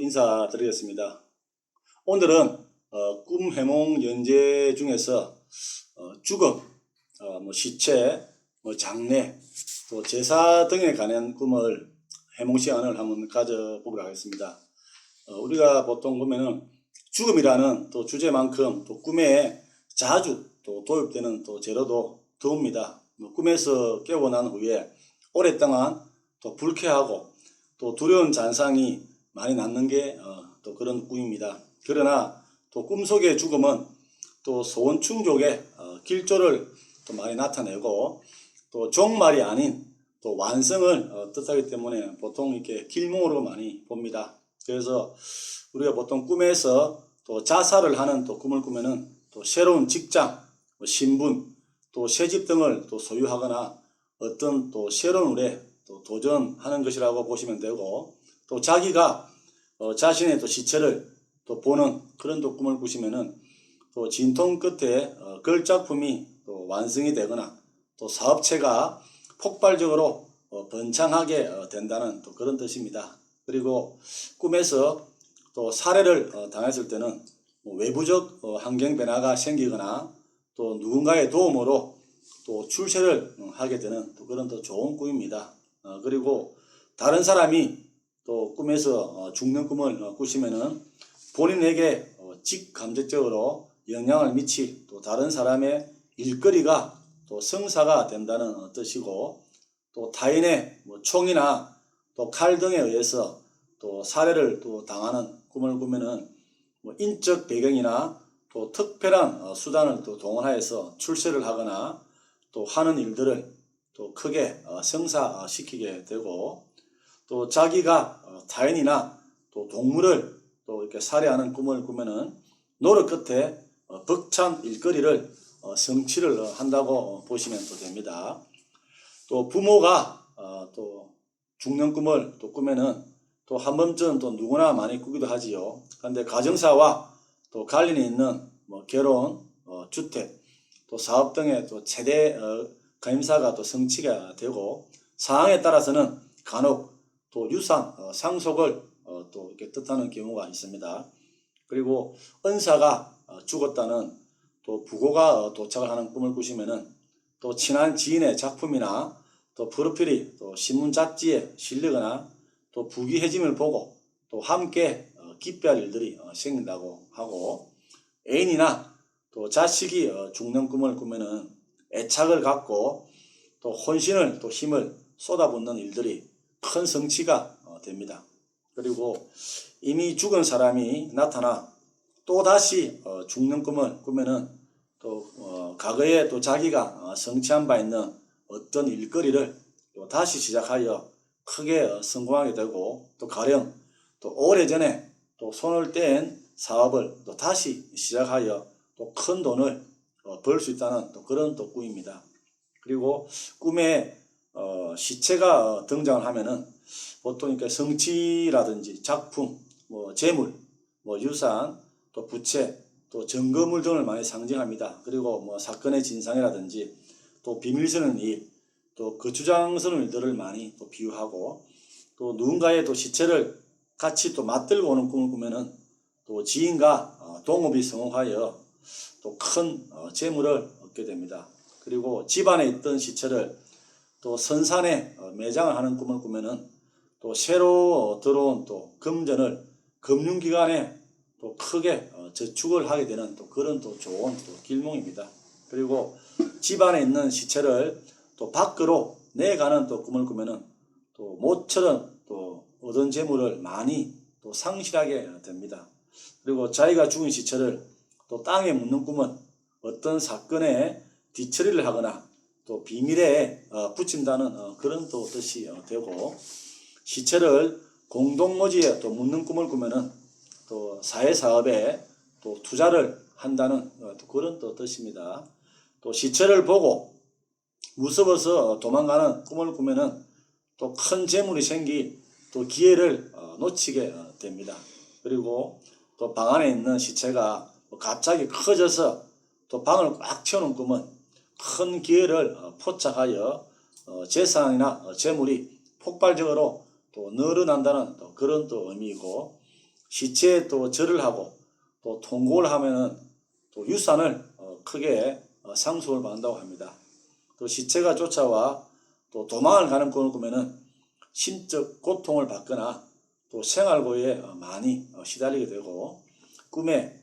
인사드리겠습니다. 오늘은 꿈 해몽 연재 중에서 죽음, 시체, 장례, 또 제사 등에 관한 꿈을 해몽 시간을 한번 가져보도록 하겠습니다. 우리가 보통 보면은 죽음이라는 또 주제만큼 또 꿈에 자주 또 도입되는 또 재료도 드뭅니다. 꿈에서 깨고 난 후에 오랫동안 또 불쾌하고 또 두려운 잔상이 많이 남는 게 또 그런 꿈입니다. 그러나 또 꿈속의 죽음은 또 소원 충족의 길조를 또 많이 나타내고 또 종말이 아닌 또 완성을 뜻하기 때문에 보통 이렇게 길몽으로 많이 봅니다. 그래서 우리가 보통 꿈에서 또 자살을 하는 또 꿈을 꾸면은 또 새로운 직장, 신분, 또 새집 등을 또 소유하거나 어떤 또 새로운 일에 또 도전하는 것이라고 보시면 되고, 또 자기가 자신의 또 시체를 또 보는 그런 또 꿈을 꾸시면은 또 진통 끝에 걸작품이 또 완성이 되거나 또 사업체가 폭발적으로 번창하게 된다는 또 그런 뜻입니다. 그리고 꿈에서 또 살해를 당했을 때는 외부적 환경 변화가 생기거나 또 누군가의 도움으로 또 출세를 하게 되는 또 그런 또 좋은 꿈입니다. 그리고 다른 사람이 또 꿈에서 죽는 꿈을 꾸시면은 본인에게 직감적적으로 영향을 미칠 또 다른 사람의 일거리가 또 성사가 된다는 뜻이고, 또 타인의 총이나 또 칼 등에 의해서 또 살해를 또 당하는 꿈을 꾸면은 인적 배경이나 또 특별한 수단을 또 동원하여서 출세를 하거나 또 하는 일들을 또 크게 성사시키게 되고, 또 자기가 타인이나 또 동물을 또 이렇게 살해하는 꿈을 꾸면은 노력 끝에 벅찬 일거리를 성취를 한다고 보시면 또 됩니다. 또 부모가 또 죽는 꿈을 또 꾸면은 또 한 번쯤 또 누구나 많이 꾸기도 하지요. 그런데 가정사와 또 관련이 있는 결혼, 주택, 또 사업 등의 또 최대 가임사가 또 성취가 되고, 상황에 따라서는 간혹 또 유산, 상속을 또 이렇게 뜻하는 경우가 있습니다. 그리고 은사가 죽었다는 또 부고가 도착을 하는 꿈을 꾸시면은 또 친한 지인의 작품이나 또 프로필이 또 신문 잡지에 실리거나 또 부귀해짐을 보고 또 함께 기뻐할 일들이 생긴다고 하고, 애인이나 또 자식이 죽는 꿈을 꾸면은 애착을 갖고 또 혼신을 또 힘을 쏟아붓는 일들이 큰 성취가 됩니다. 그리고 이미 죽은 사람이 나타나 또 다시 죽는 꿈을 꾸면은 또 과거에 또 자기가 성취한 바 있는 어떤 일거리를 또 다시 시작하여 크게 성공하게 되고, 또 가령 또 오래전에 또 손을 뗀 사업을 또 다시 시작하여 또 큰 돈을 벌 수 있다는 또 그런 또 꿈입니다. 그리고 꿈에 시체가 등장을 하면은 보통 이렇게 성취라든지 작품, 재물, 유산, 또 부채, 또 증거물 등을 많이 상징합니다. 그리고 사건의 진상이라든지 또 비밀스러운 일, 또 거추장스러운 일들을 많이 또 비유하고, 또 누군가의 또 시체를 같이 또 맞들고 오는 꿈을 꾸면은 또 지인과 동업이 성공하여 또 큰 재물을 얻게 됩니다. 그리고 집안에 있던 시체를 또 선산에 매장을 하는 꿈을 꾸면은 또 새로 들어온 또 금전을 금융기관에 또 크게 저축을 하게 되는 또 그런 또 좋은 또 길몽입니다. 그리고 집안에 있는 시체를 또 밖으로 내가는 또 꿈을 꾸면은 또 모처럼 또 얻은 재물을 많이 또 상실하게 됩니다. 그리고 자기가 죽은 시체를 또 땅에 묻는 꿈은 어떤 사건에 뒤처리를 하거나 또 비밀에 붙인다는 그런 또 뜻이 되고, 시체를 공동묘지에 또 묻는 꿈을 꾸면은 또 사회사업에 또 투자를 한다는 또 그런 또 뜻입니다. 또 시체를 보고 무서워서 도망가는 꿈을 꾸면은 또 큰 재물이 생기 또 기회를 놓치게 됩니다. 그리고 또 방 안에 있는 시체가 갑자기 커져서 또 방을 꽉 채우는 꿈은 큰 기회를 포착하여 재산이나 재물이 폭발적으로 또 늘어난다는 또 그런 또 의미이고, 시체에 또 절을 하고 또 통곡을 하면은 또 유산을 크게 상속을 받는다고 합니다. 또 시체가 쫓아와 또 도망을 가는 꿈을 꾸면은 심적 고통을 받거나 또 생활고에 많이 시달리게 되고, 꿈에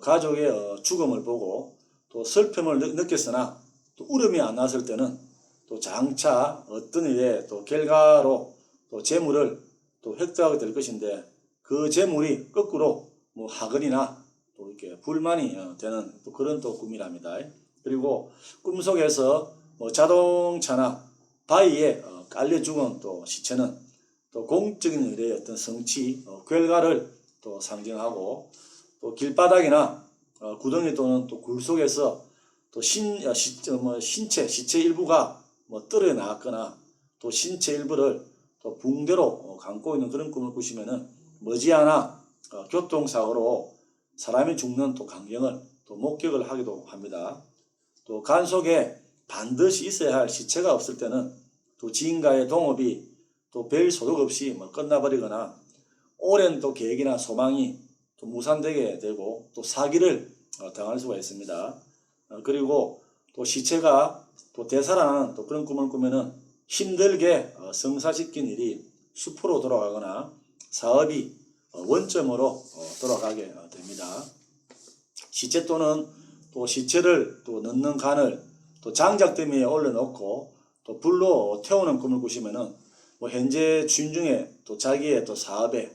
가족의 죽음을 보고 또 슬픔을 느꼈으나 또 울음이 안 났을 때는 또 장차 어떤 일의 또 결과로 또 재물을 또 획득하게 될 것인데, 그 재물이 거꾸로 뭐 하근이나 또 이렇게 불만이 되는 또 그런 또 꿈이랍니다. 그리고 꿈속에서 뭐 자동차나 바위에 깔려 죽은 또 시체는 또 공적인 일의 어떤 성취, 결과를 또 상징하고, 또 길바닥이나 구덩이 또는 또 굴 속에서 또 시체 일부가 뭐 떨어 나왔거나 또 신체 일부를 또 붕대로 감고 있는 그런 꿈을 꾸시면은 머지않아 교통사고로 사람이 죽는 또 광경을 또 목격을 하기도 합니다. 또 간 속에 반드시 있어야 할 시체가 없을 때는 또 지인과의 동업이 또 별 소득 없이 뭐 끝나버리거나, 오랜 또 계획이나 소망이 또 무산되게 되고 또 사기를 당할 수가 있습니다. 그리고 또 시체가 또 되살아나는 또 그런 꿈을 꾸면은 힘들게 성사시킨 일이 수포로 돌아가거나 사업이 원점으로 돌아가게 됩니다. 시체 또는 또 시체를 또 넣는 간을 또 장작더미에 올려놓고 또 불로 태우는 꿈을 꾸시면은 뭐 현재 추진 중에 또 자기의 또 사업에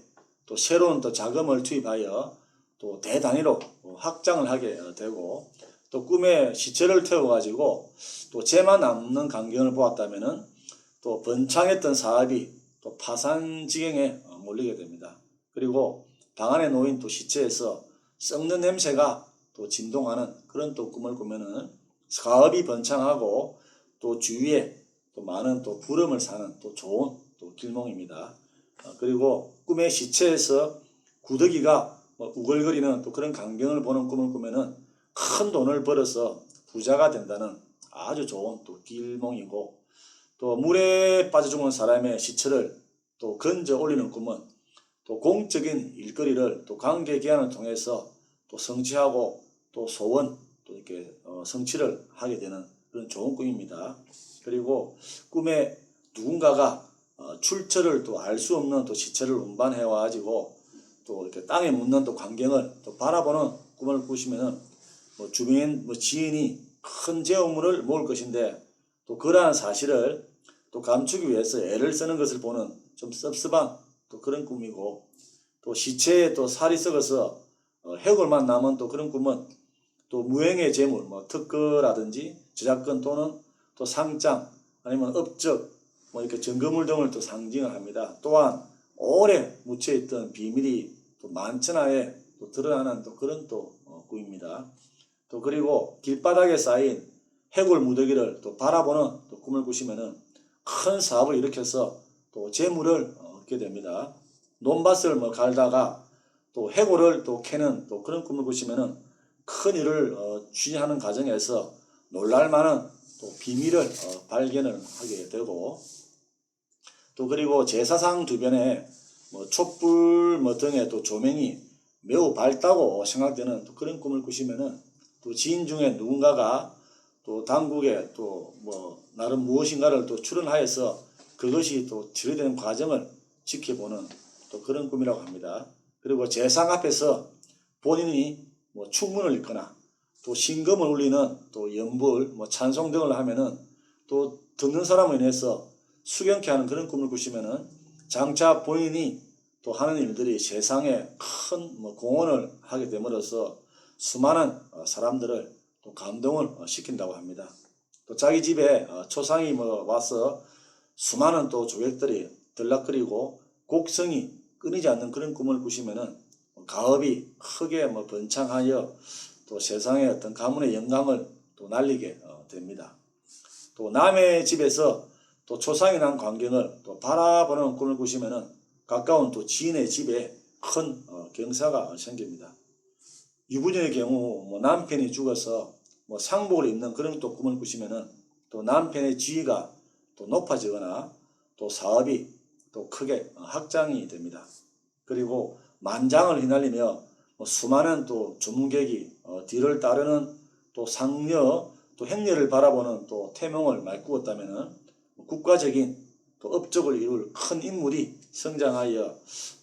또 새로운 또 자금을 투입하여 또 대단위로 확장을 하게 되고, 또 꿈에 시체를 태워가지고 또 죄만 남는 광경을 보았다면은 또 번창했던 사업이 또 파산 지경에 몰리게 됩니다. 그리고 방 안에 놓인 또 시체에서 썩는 냄새가 또 진동하는 그런 또 꿈을 꾸면은 사업이 번창하고 또 주위에 또 많은 또 부름을 사는 또 좋은 또 길몽입니다. 그리고 꿈의 시체에서 구더기가 우글거리는 또 그런 광경을 보는 꿈을 꾸면은 큰 돈을 벌어서 부자가 된다는 아주 좋은 또 길몽이고, 또 물에 빠져 죽은 사람의 시체를 또 건져 올리는 꿈은 또 공적인 일거리를 또 관계 기한을 통해서 또 성취하고 또 소원 또 이렇게 성취를 하게 되는 그런 좋은 꿈입니다. 그리고 꿈에 누군가가 출처를 또 알 수 없는 또 시체를 운반해 와가지고 또 이렇게 땅에 묻는 또 광경을 또 바라보는 꿈을 꾸시면은 뭐 주변 뭐 지인이 큰 재물을 모을 것인데 또 그러한 사실을 또 감추기 위해서 애를 쓰는 것을 보는 좀 섭섭한 또 그런 꿈이고, 또 시체에 또 살이 썩어서 해골만 남은 또 그런 꿈은 또 무형의 재물, 뭐 특허라든지 저작권 또는 또 상장 아니면 업적 뭐 이렇게 증거물 등을 또 상징을 합니다. 또한 오래 묻혀있던 비밀이 또 만천하에 또 드러나는 또 그런 또 꿈입니다. 또 그리고 길바닥에 쌓인 해골 무더기를 또 바라보는 또 꿈을 꾸시면은 큰 사업을 일으켜서 또 재물을 얻게 됩니다. 논밭을 뭐 갈다가 또 해골을 또 캐는 또 그런 꿈을 꾸시면은 큰 일을 추진하는 과정에서 놀랄만한 또 비밀을 발견을 하게 되고, 또 그리고 제사상 주변에 뭐 촛불 뭐 등의 또 조명이 매우 밝다고 생각되는 또 그런 꿈을 꾸시면은 또 지인 중에 누군가가 또 당국에 또 뭐 나름 무엇인가를 또 출연하여서 그것이 또 처리되는 과정을 지켜보는 또 그런 꿈이라고 합니다. 그리고 제상 앞에서 본인이 뭐 축문을 읽거나 또 신금을 울리는 또 연불 뭐 찬송 등을 하면은 또 듣는 사람을 인해서 수경케 하는 그런 꿈을 꾸시면은 장차 본인이 또 하는 일들이 세상에 큰 뭐 공헌을 하게 됨으로써 수많은 사람들을 또 감동을 시킨다고 합니다. 또 자기 집에 초상이 뭐 와서 수많은 또 조객들이 들락거리고 곡성이 끊이지 않는 그런 꿈을 꾸시면은 가업이 크게 뭐 번창하여 또 세상에 어떤 가문의 영광을 또 날리게 됩니다. 또 남의 집에서 또 초상이 난 광경을 또 바라보는 꿈을 꾸시면은 가까운 또 지인의 집에 큰 경사가 생깁니다. 유부녀의 경우 뭐 남편이 죽어서 뭐 상복을 입는 그런 또 꿈을 꾸시면은 또 남편의 지위가 또 높아지거나 또 사업이 또 크게 확장이 됩니다. 그리고 만장을 휘날리며 수많은 또 주문객이 뒤를 따르는 또 상려 또 행렬을 바라보는 또 태몽을 말꾸었다면은 국가적인 또 업적을 이룰 큰 인물이 성장하여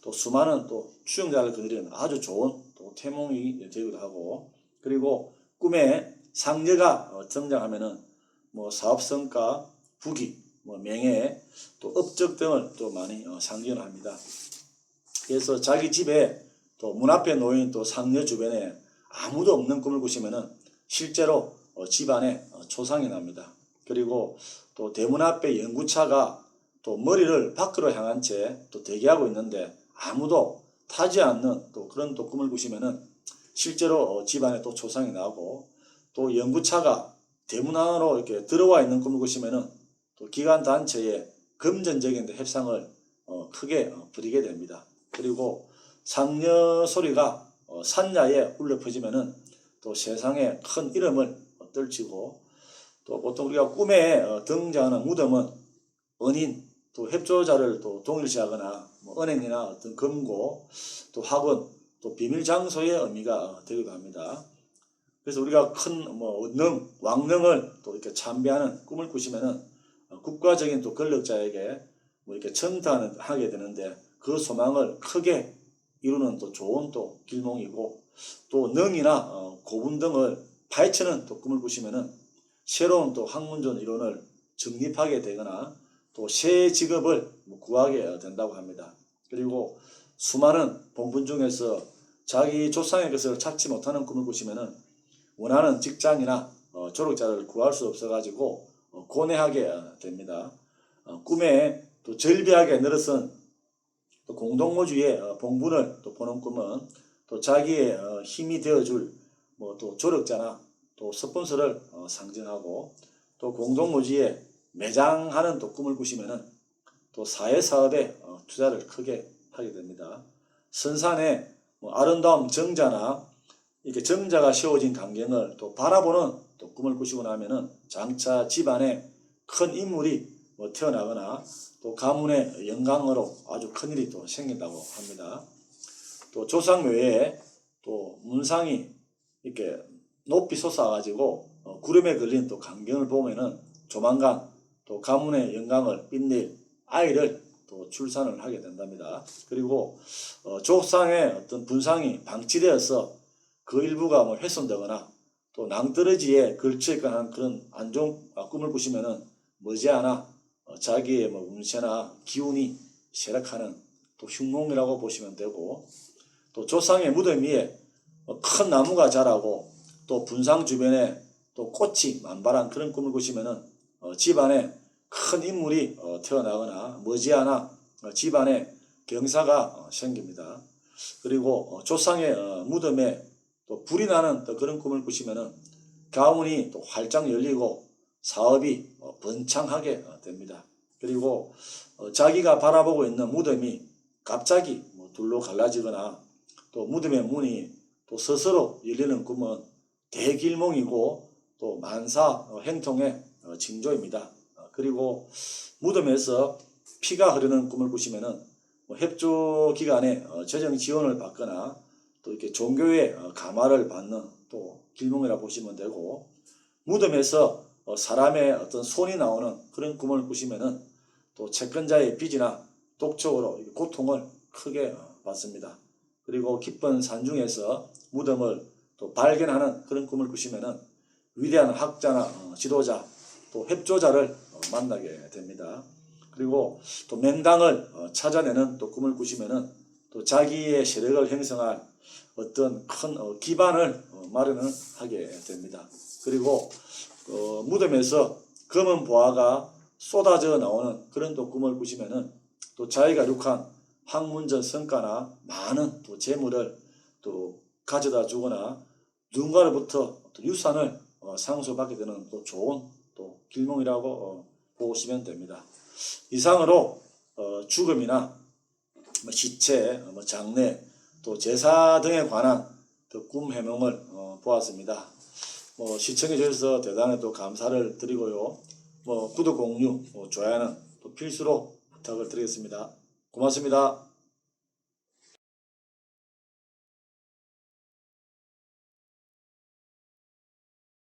또 수많은 또 추종자를 거느리는 아주 좋은 또 태몽이 되기도 하고, 그리고 꿈에 상녀가 등장하면은 사업 성과, 부귀, 명예, 또 업적 등을 또 많이 상징을 합니다. 그래서 자기 집에 또 문 앞에 놓인 또 상녀 주변에 아무도 없는 꿈을 꾸시면은 실제로 집안에 초상이 납니다. 그리고 또 대문 앞에 연구차가 또 머리를 밖으로 향한 채 또 대기하고 있는데 아무도 타지 않는 또 그런 또 꿈을 꾸시면은 실제로 집안에 또 초상이 나고, 또 연구차가 대문 안으로 이렇게 들어와 있는 꿈을 꾸시면은 또 기관 단체의 금전적인 협상을 크게 부리게 됩니다. 그리고 상녀 소리가 산야에 울려 퍼지면은 또 세상에 큰 이름을 떨치고, 또 보통 우리가 꿈에 등장하는 무덤은 은인, 또 협조자를 또 동일시하거나 은행이나 어떤 금고, 또 학원, 또 비밀 장소의 의미가 되기도 합니다. 그래서 우리가 큰 왕릉을 또 이렇게 참배하는 꿈을 꾸시면은 국가적인 또 권력자에게 이렇게 청탄하게 되는데 그 소망을 크게 이루는 또 좋은 또 길몽이고, 또 능이나 고분 등을 파헤치는 또 꿈을 꾸시면은 새로운 또 학문적 이론을 정립하게 되거나 또 새 직업을 구하게 된다고 합니다. 그리고 수많은 본분 중에서 자기 조상의 것을 찾지 못하는 꿈을 꾸시면은 원하는 직장이나 졸업자를 구할 수 없어 가지고 고뇌하게 됩니다. 꿈에 또 절비하게 늘어선 또 공동모주의 본분을 또 보는 꿈은 또 자기의 힘이 되어줄 또 조력자나 또 스폰서를 상징하고, 또 공동모주에 매장하는 또 꿈을 꾸시면은 또 사회사업에 투자를 크게 하게 됩니다. 선산에 아름다운 정자나 이렇게 정자가 세워진 광경을 또 바라보는 또 꿈을 꾸시고 나면은 장차 집안에 큰 인물이 태어나거나 또 가문의 영광으로 아주 큰일이 또 생긴다고 합니다. 또 조상묘에 또 문상이 이렇게 높이 솟아가지고 구름에 걸린 또 광경을 보면은 조만간 또 가문의 영광을 빛낼 아이를 또 출산을 하게 된답니다. 그리고 조상의 어떤 분상이 방치되어서 그 일부가 훼손되거나 또 낭떠러지에 걸쳐있거나 그런 안 좋은 꿈을 꾸시면은 머지않아 자기의 운세나 기운이 쇠락하는 또 흉몽이라고 보시면 되고, 또 조상의 무덤 위에 큰 나무가 자라고 또 분상 주변에 또 꽃이 만발한 그런 꿈을 꾸시면은 집안에 큰 인물이 태어나거나 머지않아 집안에 경사가 생깁니다. 그리고 조상의 무덤에 또 불이 나는 또 그런 꿈을 꾸시면은 가문이 또 활짝 열리고 사업이 번창하게 됩니다. 그리고 자기가 바라보고 있는 무덤이 갑자기 둘로 갈라지거나 또 무덤의 문이 또 스스로 열리는 꿈은 대길몽이고 또 만사 행통의 징조입니다. 그리고 무덤에서 피가 흐르는 꿈을 꾸시면은 협조 기관에 재정 지원을 받거나 또 이렇게 종교의 감화를 받는 또 길몽이라 보시면 되고, 무덤에서 사람의 어떤 손이 나오는 그런 꿈을 꾸시면은 또 채권자의 빚이나 독촉으로 고통을 크게 받습니다. 그리고 깊은 산중에서 무덤을 또 발견하는 그런 꿈을 꾸시면은 위대한 학자나 지도자 또 협조자를 만나게 됩니다. 그리고 또 명당을 찾아내는 또 꿈을 꾸시면은 또 자기의 세력을 형성할 어떤 큰 기반을 마련을 하게 됩니다. 그리고 무덤에서 검은 보화가 쏟아져 나오는 그런 또 꿈을 꾸시면은 또 자기가 이룩한 학문적 성과나 많은 또 재물을 또 가져다 주거나 누군가로부터 또 유산을 상속받게 되는 또 좋은 또 길몽이라고 보시면 됩니다. 이상으로 죽음이나 시체, 장례, 또 제사 등에 관한 꿈 해몽을 보았습니다. 시청해 주셔서 대단히 또 감사를 드리고요. 구독, 공유, 좋아요는 또 필수로 부탁을 드리겠습니다. 고맙습니다.